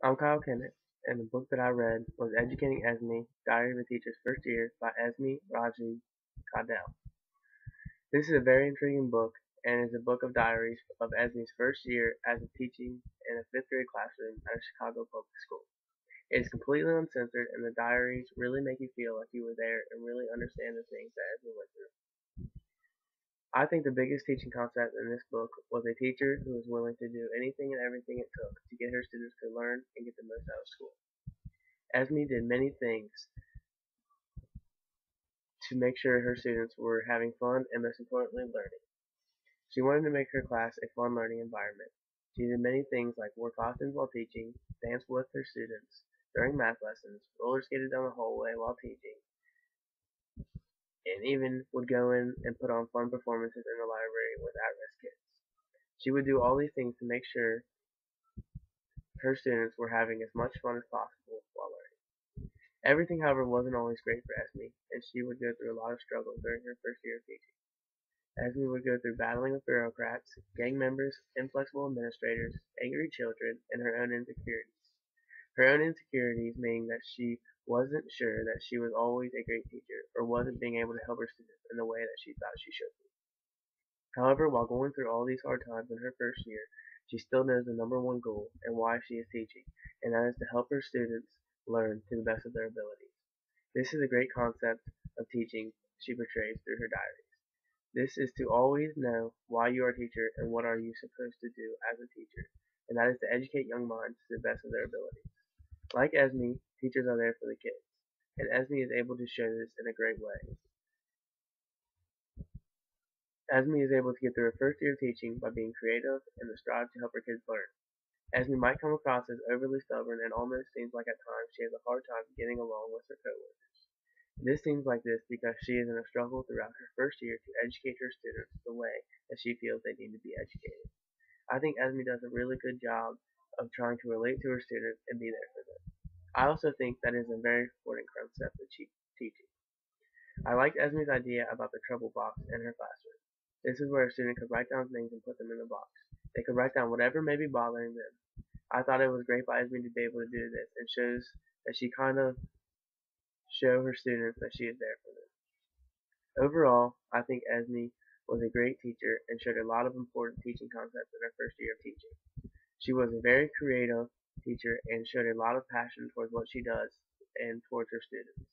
I'm Kyle Kinnett, and the book that I read was Educating Esme, Diary of a Teacher's First Year by Esme Raji Caudell. This is a very intriguing book and is a book of diaries of Esme's first year as a teaching in a fifth grade classroom at a Chicago public school. It is completely uncensored, and the diaries really make you feel like you were there and really understand the things that Esme went through. I think the biggest teaching concept in this book was a teacher who was willing to do anything and everything it took to get her students to learn and get the most out of school. Esme did many things to make sure her students were having fun and most importantly learning. She wanted to make her class a fun learning environment. She did many things like wore costumes while teaching, danced with her students during math lessons, roller skated down the hallway while teaching, and even would go in and put on fun performances in the library with at-risk kids. She would do all these things to make sure her students were having as much fun as possible while learning. Everything, however, wasn't always great for Esme, and she would go through a lot of struggles during her first year of teaching. Esme would go through battling with bureaucrats, gang members, inflexible administrators, angry children, and her own insecurities. Her own insecurities meaning that she wasn't sure that she was always a great teacher or wasn't being able to help her students in the way that she thought she should be. However, while going through all these hard times in her first year, she still knows the number one goal and why she is teaching, and that is to help her students learn to the best of their abilities. This is a great concept of teaching she portrays through her diary. This is to always know why you are a teacher and what are you supposed to do as a teacher, and that is to educate young minds to the best of their abilities. Like Esme, teachers are there for the kids, and Esme is able to show this in a great way. Esme is able to get through her first year of teaching by being creative and to strive to help her kids learn. Esme might come across as overly stubborn and almost seems like at times she has a hard time getting along with her coworkers. This seems like this because she is in a struggle throughout her first year to educate her students the way that she feels they need to be educated. I think Esme does a really good job of trying to relate to her students and be there for them. I also think that is a very important concept of teaching. I liked Esme's idea about the trouble box in her classroom. This is where a student could write down things and put them in the box. They could write down whatever may be bothering them. I thought it was great by Esme to be able to do this and shows that she kind of show her students that she is there for them. Overall, I think Esme was a great teacher and showed a lot of important teaching concepts in her first year of teaching. She was a very creative teacher and showed a lot of passion towards what she does and towards her students.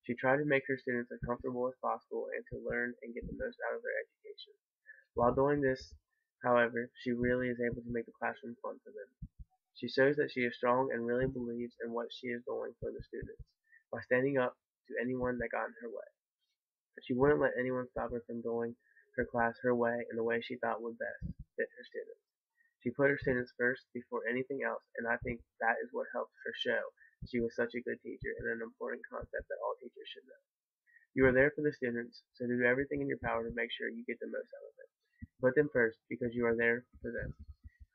She tried to make her students as comfortable as possible and to learn and get the most out of their education. While doing this, however, she really is able to make the classroom fun for them. She shows that she is strong and really believes in what she is doing for the students by standing up to anyone that got in her way. She wouldn't let anyone stop her from doing her class her way and the way she thought would best fit her students. She put her students first before anything else, and I think that is what helped her show she was such a good teacher and an important concept that all teachers should know. You are there for the students, so do everything in your power to make sure you get the most out of them. Put them first because you are there for them.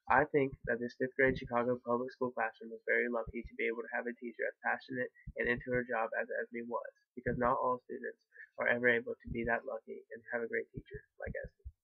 I think that this fifth grade Chicago public school classroom was very lucky to be able to have a teacher as passionate and into her job as Esme was, because not all students are ever able to be that lucky and have a great teacher like Esme.